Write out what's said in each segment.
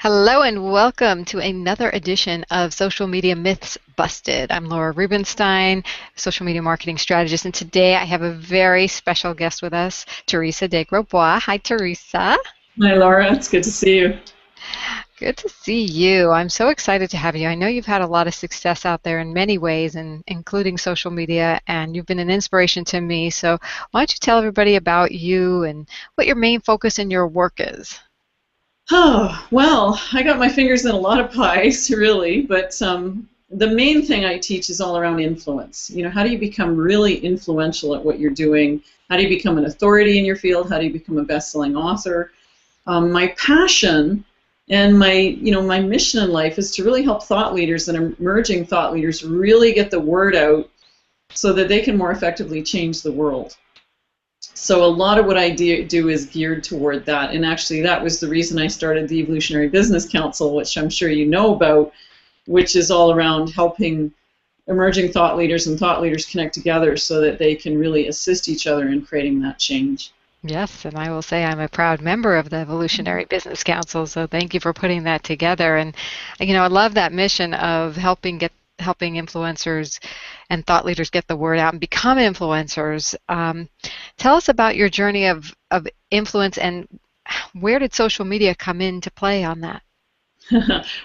Hello and welcome to another edition of Social Media Myths Busted. I'm Laura Rubinstein, social media marketing strategist, and today I have a very special guest with us, Teresa de Grosbois. Hi, Teresa. Hi, Laura. It's good to see you. Good to see you. I'm so excited to have you. I know you've had a lot of success out there in many ways, and including social media, and you've been an inspiration to me. So why don't you tell everybody about you and what your main focus in your work is? Oh, well, I got my fingers in a lot of pies, really, but the main thing I teach is all around influence. How do you become really influential at what you're doing? How do you become an authority in your field? How do you become a best-selling author? My passion and my mission in life is to really help thought leaders and emerging thought leaders really get the word out so that they can more effectively change the world. So a lot of what I do is geared toward that, and actually that was the reason I started the Evolutionary Business Council, which I'm sure you know about, which is all around helping emerging thought leaders and thought leaders connect together so that they can really assist each other in creating that change. Yes, and I will say I'm a proud member of the Evolutionary Business Council, so thank you for putting that together. And I love that mission of helping influencers and thought leaders get the word out and become influencers. Tell us about your journey of influence and where did social media come into play on that?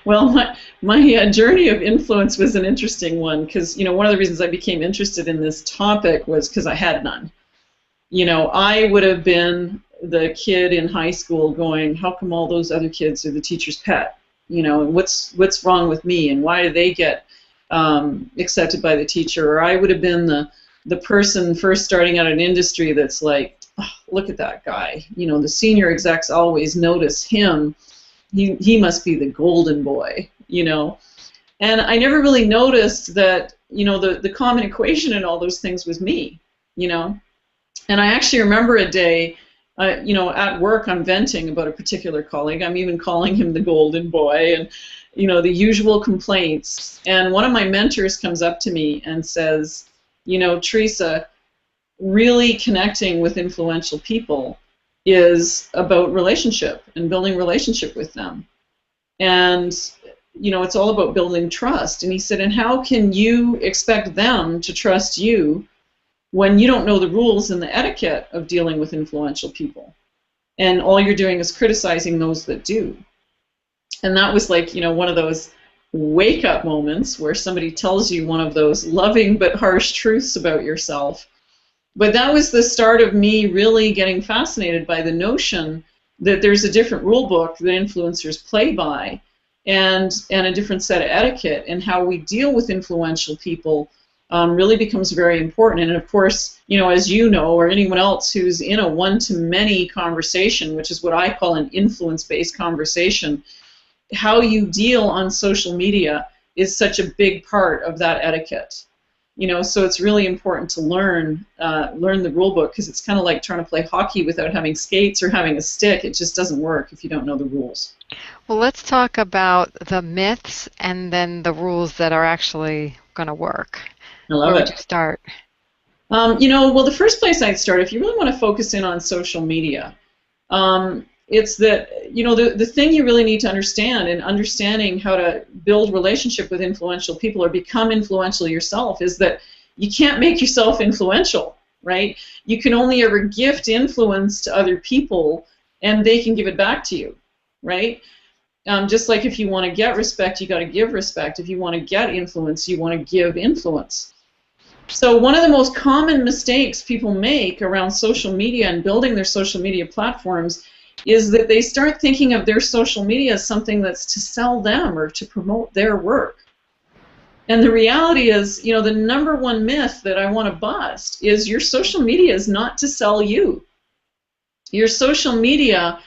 Well, my journey of influence was an interesting one because one of the reasons I became interested in this topic was because I had none. I would have been the kid in high school going, how come all those other kids are the teacher's pet? And what's wrong with me, and why do they get accepted by the teacher? Or I would have been the person first starting out in industry that's like, oh, look at that guy. The senior execs always notice him. He must be the golden boy. And I never really noticed that, the common equation in all those things was me. And I actually remember a day, at work, I'm venting about a particular colleague. I'm even calling him the golden boy, and the usual complaints. And one of my mentors comes up to me and says, Teresa, really connecting with influential people is about relationship and building relationship with them. And it's all about building trust. And he said, and how can you expect them to trust you when you don't know the rules and the etiquette of dealing with influential people? And all you're doing is criticizing those that do. And that was like, one of those wake-up moments where somebody tells you one of those loving but harsh truths about yourself. But that was the start of me really getting fascinated by the notion that there's a different rule book that influencers play by, and a different set of etiquette, and how we deal with influential people really becomes very important. And of course, as you know, or anyone else who's in a one-to-many conversation, which is what I call an influence-based conversation, how you deal on social media is such a big part of that etiquette. So it's really important to learn the rule book, because it's kind of like trying to play hockey without having skates or having a stick. It just doesn't work if you don't know the rules. Well, let's talk about the myths and then the rules that are actually going to work. I love Where would it. you start? Well, the first place I'd start, if you really want to focus in on social media, it's that, the thing you really need to understand in understanding how to build relationship with influential people or become influential yourself is that you can't make yourself influential, right? You can only ever gift influence to other people, and they can give it back to you, right? Just like if you want to get respect, you got to give respect. If you want to get influence, you want to give influence. So one of the most common mistakes people make around social media and building their social media platforms is that they start thinking of their social media as something that's to sell them or to promote their work. And the reality is, the number one myth that I want to bust is your social media is not to sell you. Your social media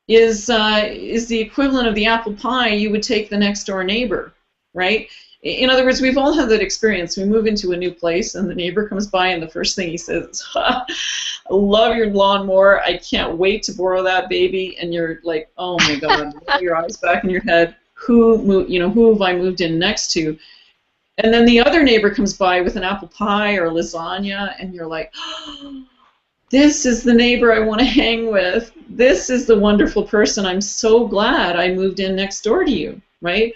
is the equivalent of the apple pie you would take the next door neighbor, right? In other words, we've all had that experience. We move into a new place, and the neighbor comes by, and the first thing he says is, I love your lawnmower. I can't wait to borrow that baby. And you're like, oh my God, your eyes back in your head. Who have I moved in next to? And then the other neighbor comes by with an apple pie or lasagna, and you're like, oh, this is the neighbor I want to hang with. This is the wonderful person. I'm so glad I moved in next door to you, right?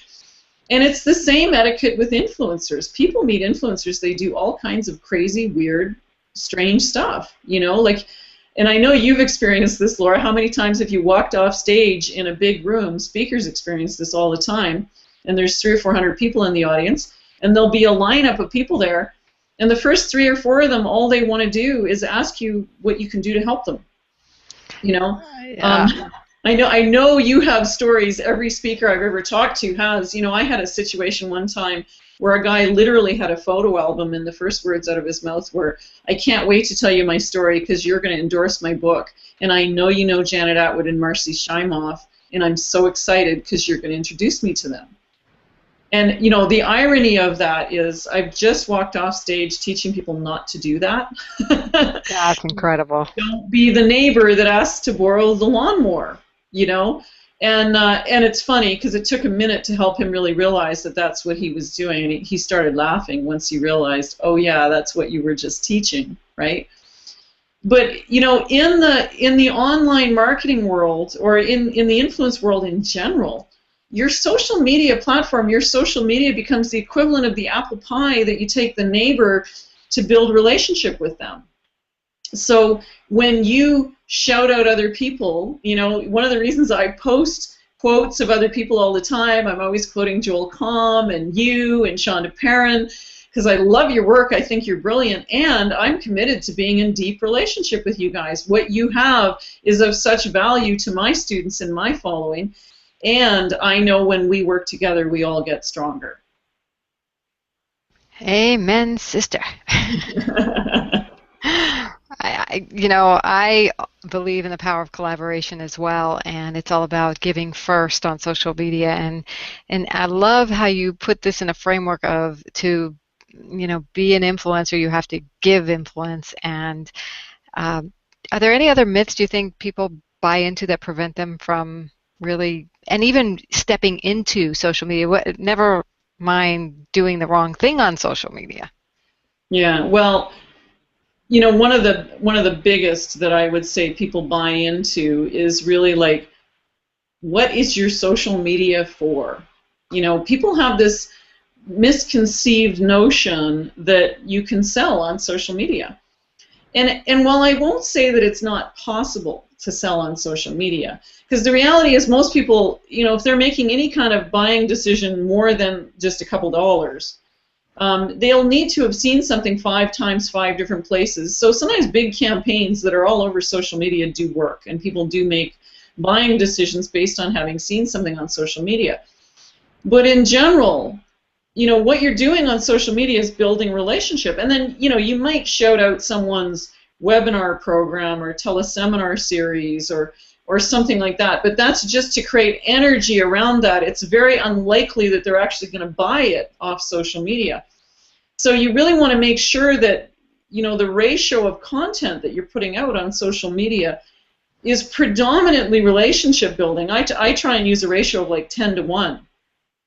And it's the same etiquette with influencers. People meet influencers, they do all kinds of crazy, weird, strange stuff, you know, like, and I know you've experienced this, Laura. How many times have you walked off stage in a big room? Speakers experience this all the time, and there's 300 or 400 people in the audience, and there'll be a lineup of people there, and the first 3 or 4 of them, all they want to do is ask you what you can do to help them. You know, Yeah. I know you have stories. Every speaker I've ever talked to has. You know, I had a situation one time where a guy literally had a photo album, and the first words out of his mouth were, "I can't wait to tell you my story because you're going to endorse my book. And I know you know Janet Atwood and Marcy Shimoff, and I'm so excited because you're going to introduce me to them." And, you know, the irony of that is I've just walked off stage teaching people not to do that. That's incredible. Don't be the neighbor that asks to borrow the lawnmower, you know? And it's funny because it took a minute to help him really realize that that's what he was doing. And he started laughing once he realized, oh, yeah, that's what you were just teaching, right? But, you know, in the online marketing world, or in the influence world in general, your social media platform, your social media becomes the equivalent of the apple pie that you take the neighbor to build relationship with them. So when you shout out other people, you know, one of the reasons I post quotes of other people all the time, I'm always quoting Joel Comm and you and Shonda Perrin, because I love your work, I think you're brilliant, and I'm committed to being in deep relationship with you guys. What you have is of such value to my students and my following, and I know when we work together, we all get stronger. Amen, sister. I believe in the power of collaboration as well, and it's all about giving first on social media. And I love how you put this in a framework of, to, be an influencer, you have to give influence. And are there any other myths do you think people buy into that prevent them from really, and even stepping into social media? Never mind doing the wrong thing on social media. Yeah, well, you know, one of the biggest that I would say people buy into is really like, what is your social media for? You know, people have this misconceived notion that you can sell on social media. And while I won't say that it's not possible to sell on social media, because the reality is most people, you know, if they're making any kind of buying decision more than just a couple dollars, they'll need to have seen something 5 times, 5 different places. So sometimes big campaigns that are all over social media do work, and people do make buying decisions based on having seen something on social media. But in general, you know, what you're doing on social media is building relationship. And then, you know, you might shout out someone's webinar program or teleseminar series or something like that, but that's just to create energy around that. It's very unlikely that they're actually going to buy it off social media. So you really want to make sure that, you know, the ratio of content that you're putting out on social media is predominantly relationship building. I try and use a ratio of like 10 to 1.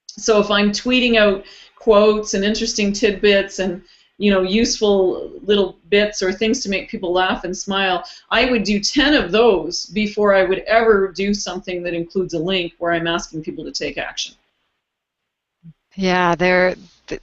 So if I'm tweeting out quotes and interesting tidbits and, you know, useful little bits or things to make people laugh and smile, I would do 10 of those before I would ever do something that includes a link where I'm asking people to take action. Yeah,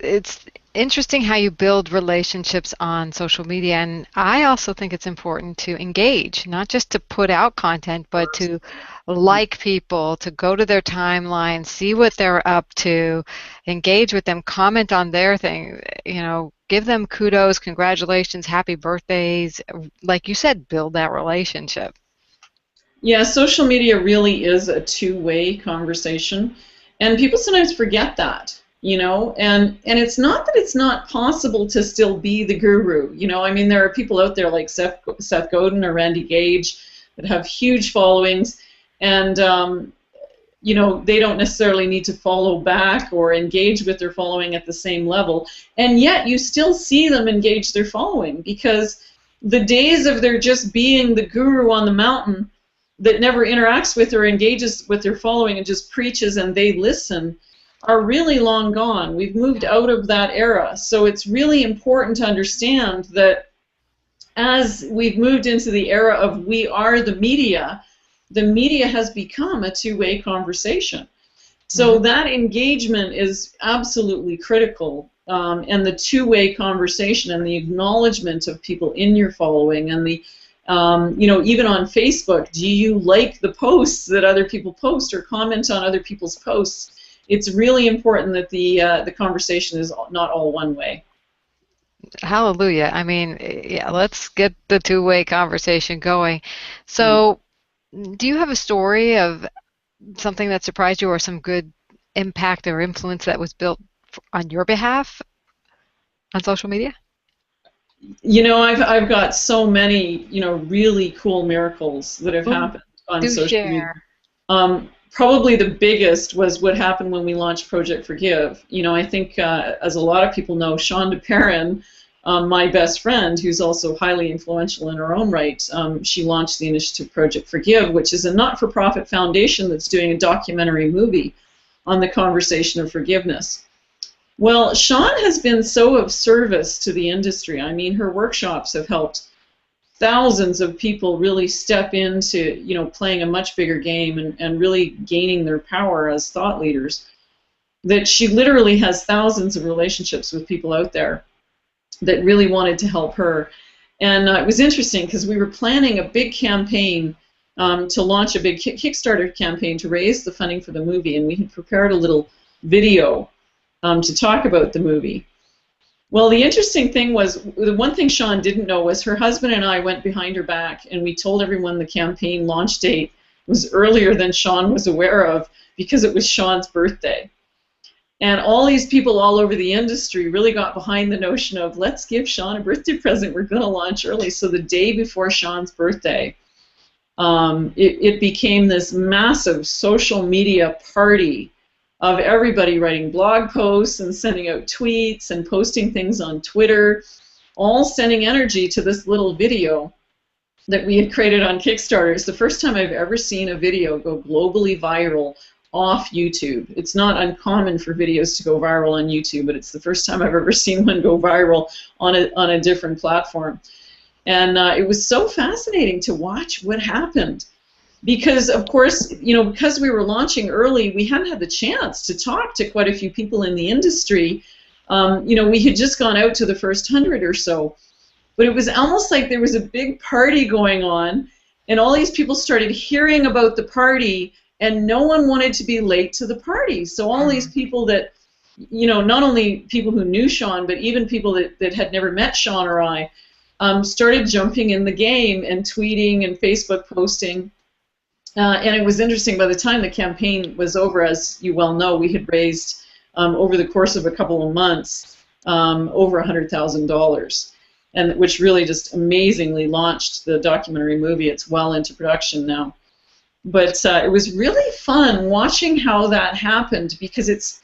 it's interesting how you build relationships on social media, and I also think it's important to engage, not just to put out content, but to like people, to go to their timeline, see what they're up to, engage with them, comment on their thing, give them kudos, congratulations, happy birthdays. Like you said, build that relationship. Yeah, social media really is a two-way conversation, and people sometimes forget that. You know, and it's not that it's not possible to still be the guru. You know, I mean, there are people out there like Seth Godin or Randy Gage that have huge followings, and you know, they don't necessarily need to follow back or engage with their following at the same level, and yet you still see them engage their following, because the days of their just being the guru on the mountain that never interacts with or engages with their following and just preaches and they listen are really long gone. We've moved out of that era. So it's really important to understand that as we've moved into the era of we are the media has become a two-way conversation. So that engagement is absolutely critical, and the two-way conversation and the acknowledgement of people in your following, and the even on Facebook, do you like the posts that other people post or comment on other people's posts? It's really important that the conversation is not all one way. Hallelujah. I mean, yeah, let's get the two-way conversation going. So, do you have a story of something that surprised you or some good impact or influence that was built on your behalf on social media? I've got so many, really cool miracles that have Oh, happened on do social media. share. Probably the biggest was what happened when we launched Project Forgive. I think, as a lot of people know, Shonda Perrin, my best friend, who's also highly influential in her own right, she launched the initiative Project Forgive, which is a not-for-profit foundation that's doing a documentary movie on the conversation of forgiveness. Well, Sean has been so of service to the industry. I mean, her workshops have helped thousands of people really step into, playing a much bigger game and really gaining their power as thought leaders. That she literally has thousands of relationships with people out there that really wanted to help her. And it was interesting because we were planning a big campaign to launch a big Kickstarter campaign to raise the funding for the movie, and we had prepared a little video to talk about the movie. Well, the interesting thing was, the one thing Sean didn't know was her husband and I went behind her back and we told everyone the campaign launch date was earlier than Sean was aware of because it was Sean's birthday. And all these people all over the industry really got behind the notion of, let's give Sean a birthday present, we're going to launch early. So the day before Sean's birthday, it became this massive social media party of everybody writing blog posts and sending out tweets and posting things on Twitter, all sending energy to this little video that we had created on Kickstarter. It's the first time I've ever seen a video go globally viral off YouTube. It's not uncommon for videos to go viral on YouTube, but it's the first time I've ever seen one go viral on a different platform. And it was so fascinating to watch what happened. Because, of course, because we were launching early, we hadn't had the chance to talk to quite a few people in the industry. We had just gone out to the first 100 or so. But it was almost like there was a big party going on, and all these people started hearing about the party, and no one wanted to be late to the party. So all these people that, not only people who knew Sean, but even people that had never met Sean or I, started jumping in the game and tweeting and Facebook posting. And it was interesting, by the time the campaign was over, as you well know, we had raised, over the course of a couple of months, over $100,000, and which really just amazingly launched the documentary movie. It's well into production now. But it was really fun watching how that happened, because it's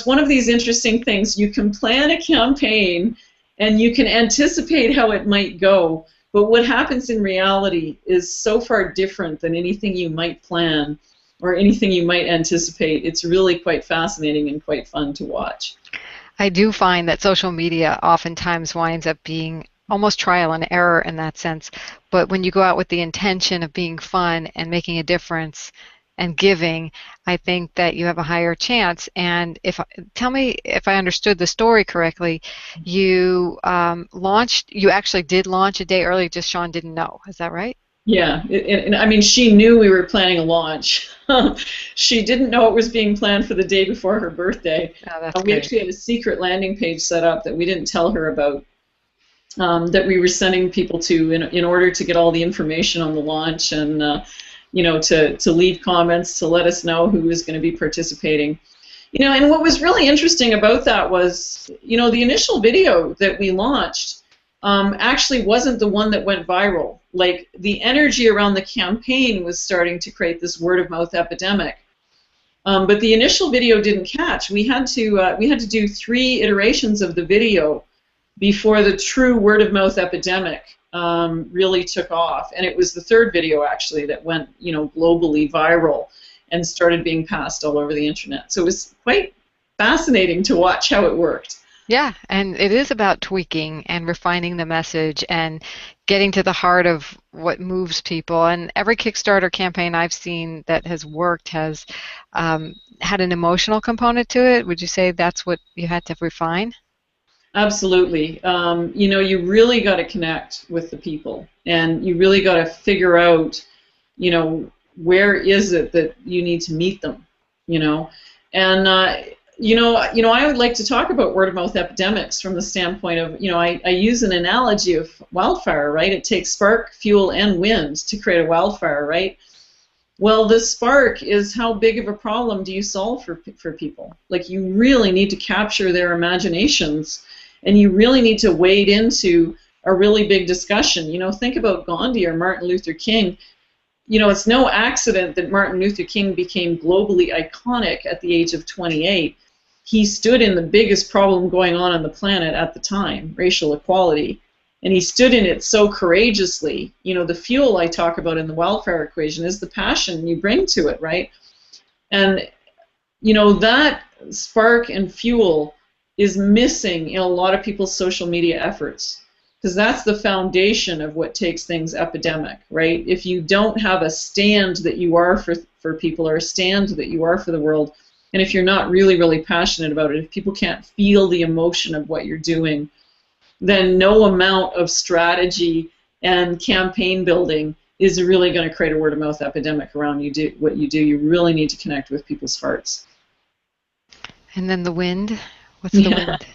one of these interesting things. You can plan a campaign and you can anticipate how it might go, but what happens in reality is so far different than anything you might plan or anything you might anticipate. It's really quite fascinating and quite fun to watch. I do find that social media oftentimes winds up being almost trial and error in that sense, but when you go out with the intention of being fun and making a difference and giving, I think that you have a higher chance. And tell me if I understood the story correctly, you actually did launch a day early, just Sean didn't know. Is that right? Yeah, and I mean, she knew we were planning a launch. She didn't know it was being planned for the day before her birthday. Oh, that's We great. actually had a secret landing page set up that we didn't tell her about, that we were sending people to in order to get all the information on the launch, and to leave comments to let us know who was going to be participating. And what was really interesting about that was, the initial video that we launched actually wasn't the one that went viral. Like, the energy around the campaign was starting to create this word-of-mouth epidemic. But the initial video didn't catch. We had to do 3 iterations of the video before the true word-of-mouth epidemic really took off. And it was the 3rd video, actually, that went, globally viral and started being passed all over the internet. So it was quite fascinating to watch how it worked. Yeah, and it is about tweaking and refining the message and getting to the heart of what moves people. And every Kickstarter campaign I've seen that has worked has had an emotional component to it. Would you say that's what you had to refine? Absolutely. You really got to connect with the people, and you really got to figure out, where is it that you need to meet them, you know, and I would like to talk about word of mouth epidemics from the standpoint of, I use an analogy of wildfire, right? It takes spark, fuel, and wind to create a wildfire, right? Well, the spark is how big of a problem do you solve for people? Like, you really need to capture their imaginations, and you really need to wade into a really big discussion. Think about Gandhi or Martin Luther King. It's no accident that Martin Luther King became globally iconic at the age of 28. He stood in the biggest problem going on the planet at the time, racial equality. And he stood in it so courageously. The fuel I talk about in the wildfire equation is the passion you bring to it, right? And, that spark and fuel is missing in a lot of people's social media efforts, because that's the foundation of what takes things epidemic, right? If you don't have a stand that you are for people, or a stand that you are for the world, and if you're not really, really passionate about it, if people can't feel the emotion of what you're doing, then no amount of strategy and campaign building is really going to create a word of mouth epidemic around what you do. You really need to connect with people's hearts. And then the wind. What's the Yeah. wind?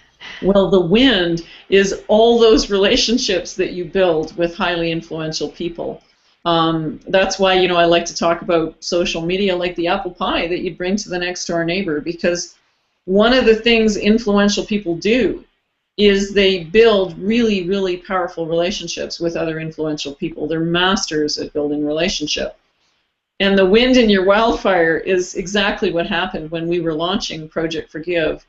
Well, the wind is all those relationships that you build with highly influential people. That's why, I like to talk about social media like the apple pie that you bring to the next door neighbor, because one of the things influential people do is they build really, really powerful relationships with other influential people. They're masters at building relationship. And the wind in your wildfire is exactly what happened when we were launching Project Forgive.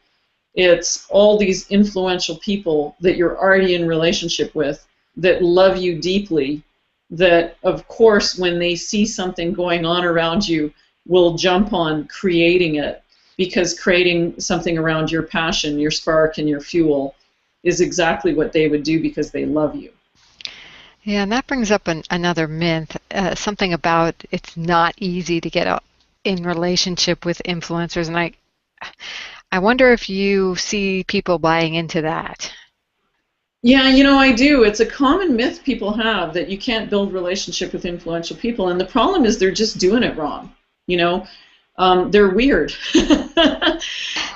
It's all these influential people that you're already in relationship with, that love you deeply, that, of course, when they see something going on around you, will jump on creating it, because creating something around your passion, your spark, and your fuel is exactly what they would do, because they love you. Yeah, and that brings up another myth, something about it's not easy to get in relationship with influencers, and I wonder if you see people buying into that. Yeah, I do. It's a common myth people have, that you can't build relationship with influential people, and the problem is they're just doing it wrong. You know, they're weird. Because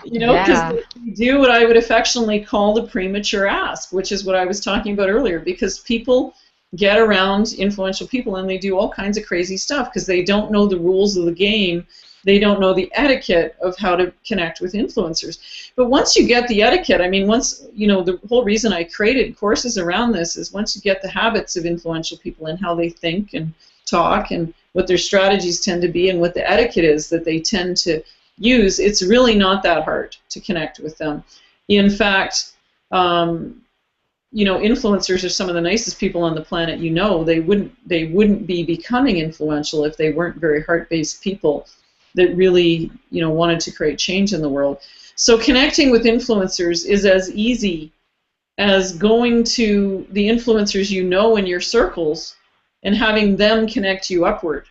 Yeah. they do what I would affectionately call the premature ask, which is what I was talking about earlier, because people get around influential people and they do all kinds of crazy stuff because they don't know the rules of the game. They don't know the etiquette of how to connect with influencers. But once you get the etiquette, the whole reason I created courses around this is, once you get the habits of influential people and how they think and talk and what their strategies tend to be and what the etiquette is that they tend to use, it's really not that hard to connect with them. In fact, influencers are some of the nicest people on the planet. They wouldn't be becoming influential if they weren't very heart-based people that really, wanted to create change in the world. So connecting with influencers is as easy as going to the influencers in your circles and having them connect you upward.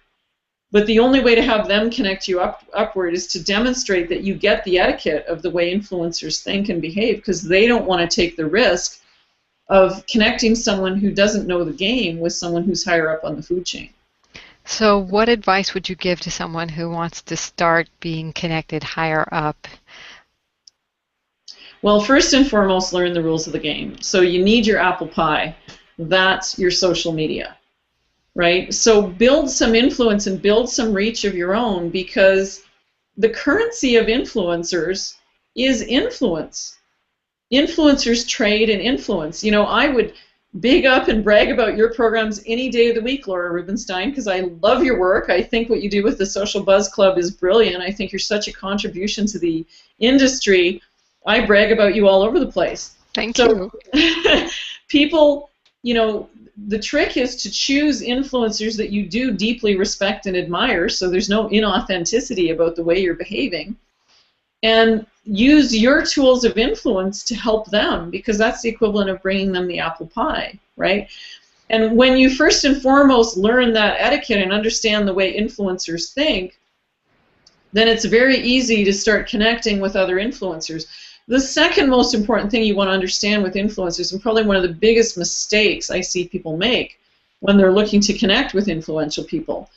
But the only way to have them connect you upward is to demonstrate that you get the etiquette of the way influencers think and behave, because they don't want to take the risk of connecting someone who doesn't know the game with someone who's higher up on the food chain. So, what advice would you give to someone who wants to start being connected higher up? Well, first and foremost, learn the rules of the game. So you need your apple pie. That's your social media, right? So build some influence and build some reach of your own, because the currency of influencers is influence. Influencers trade in influence. I would big up and brag about your programs any day of the week, Laura Rubinstein, because I love your work. I think what you do with the Social Buzz Club is brilliant. I think you're such a contribution to the industry. I brag about you all over the place. Thank So you. people, the trick is to choose influencers that you do deeply respect and admire, so there's no inauthenticity about the way you're behaving. And use your tools of influence to help them, because that's the equivalent of bringing them the apple pie, right? And when you first and foremost learn that etiquette and understand the way influencers think, then it's very easy to start connecting with other influencers. The second most important thing you want to understand with influencers, and probably one of the biggest mistakes I see people make when they're looking to connect with influential people,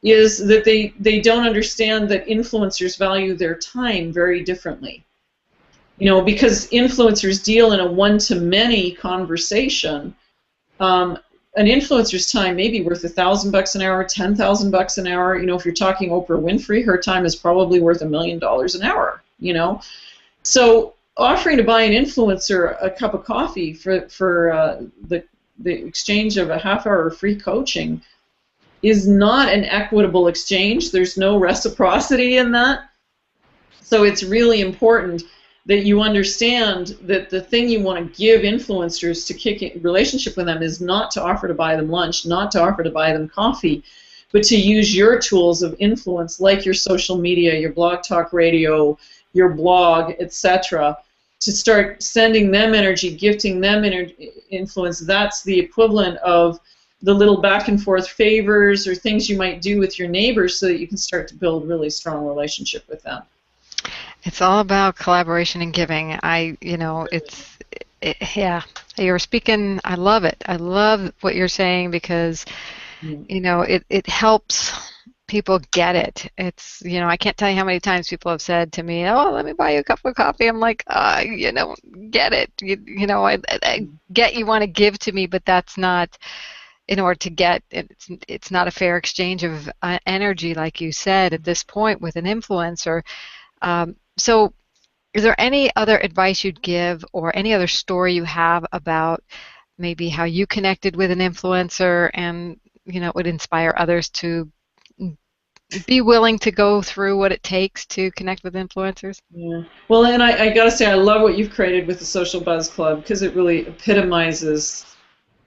is that they don't understand that influencers value their time very differently. You know, because influencers deal in a one-to-many conversation, an influencer's time may be worth $1,000 an hour, $10,000 an hour. You know, if you're talking Oprah Winfrey, her time is probably worth $1 million an hour. You know, so offering to buy an influencer a cup of coffee for the exchange of a half-hour of free coaching is not an equitable exchange. There's no reciprocity in that. So it's really important that you understand that the thing you want to give influencers to kick in relationship with them is not to offer to buy them lunch, not to offer to buy them coffee, but to use your tools of influence like your social media, your blog talk radio, your blog, etc., to start sending them energy, gifting them influence. That's the equivalent of the little back and forth favors or things you might do with your neighbors so that you can start to build really strong relationship with them. It's all about collaboration and giving. Yeah, you're speaking, I love it. I love what you're saying because, it helps people get it. It's, I can't tell you how many times people have said to me, oh, let me buy you a cup of coffee. I'm like, get it. I get you want to give to me, but that's not, in order to get, it's not a fair exchange of energy, like you said, at this point with an influencer. So is there any other advice you'd give or any other story you have about maybe how you connected with an influencer and, would inspire others to be willing to go through what it takes to connect with influencers? Yeah. Well, and I got to say, I love what you've created with the Social Buzz Club because it really epitomizes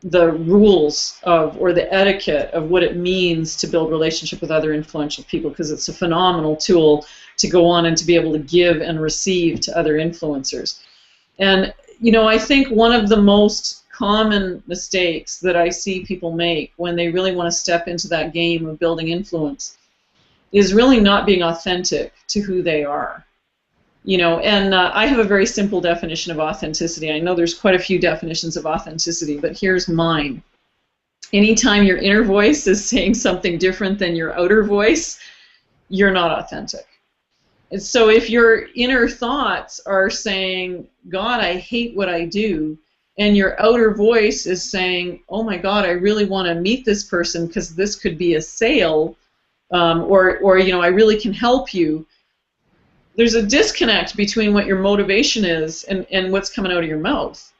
the rules of, or the etiquette of what it means to build relationship with other influential people, because it's a phenomenal tool to go on and to be able to give and receive to other influencers. And, I think one of the most common mistakes that I see people make when they really want to step into that game of building influence is really not being authentic to who they are. And I have a very simple definition of authenticity. I know there's quite a few definitions of authenticity, but here's mine. Anytime your inner voice is saying something different than your outer voice, you're not authentic. And so if your inner thoughts are saying, God, I hate what I do, and your outer voice is saying, oh my God, I really want to meet this person because this could be a sale, or I really can help you, there's a disconnect between what your motivation is and what's coming out of your mouth.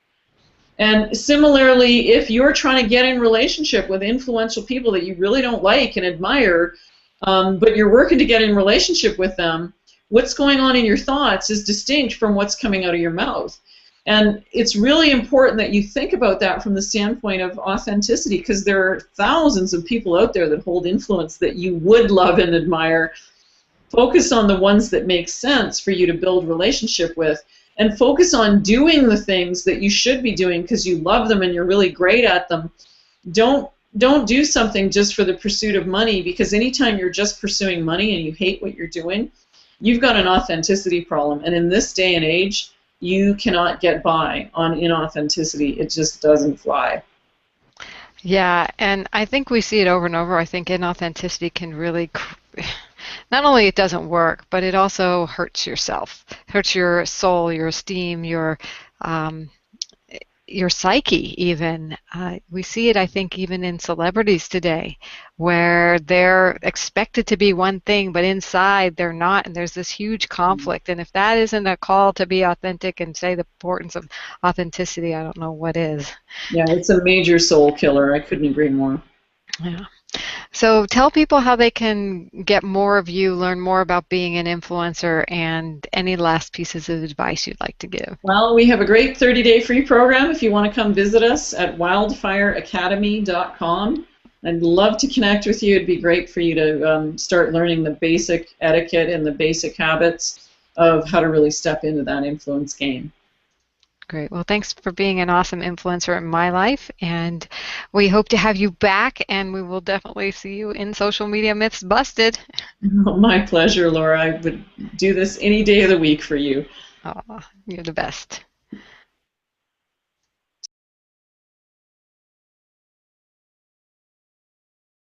And similarly, if you're trying to get in relationship with influential people that you really don't like and admire, but you're working to get in relationship with them, what's going on in your thoughts is distinct from what's coming out of your mouth. And it's really important that you think about that from the standpoint of authenticity, because there are thousands of people out there that hold influence that you would love and admire. Focus on the ones that make sense for you to build relationship with, and focus on doing the things that you should be doing because you love them and you're really great at them. Don't do something just for the pursuit of money, because anytime you're just pursuing money and you hate what you're doing, you've got an authenticity problem. And in this day and age, you cannot get by on inauthenticity. It just doesn't fly. Yeah, and I think we see it over and over. I think inauthenticity can really, not only it doesn't work, but it also hurts yourself, hurts your soul, your esteem, your psyche even. We see it, I think, even in celebrities today, where they're expected to be one thing, but inside they're not, and there's this huge conflict. And if that isn't a call to be authentic and say the importance of authenticity, I don't know what is. Yeah, it's a major soul killer. I couldn't agree more. Yeah. So tell people how they can get more of you, learn more about being an influencer, and any last pieces of advice you'd like to give. Well, we have a great 30-day free program if you want to come visit us at wildfireacademy.com. I'd love to connect with you. It'd be great for you to start learning the basic etiquette and the basic habits of how to really step into that influence game. Great. Well, thanks for being an awesome influencer in my life, and we hope to have you back, and we will definitely see you in Social Media Myths Busted. My pleasure, Laura. I would do this any day of the week for you. Oh, you're the best.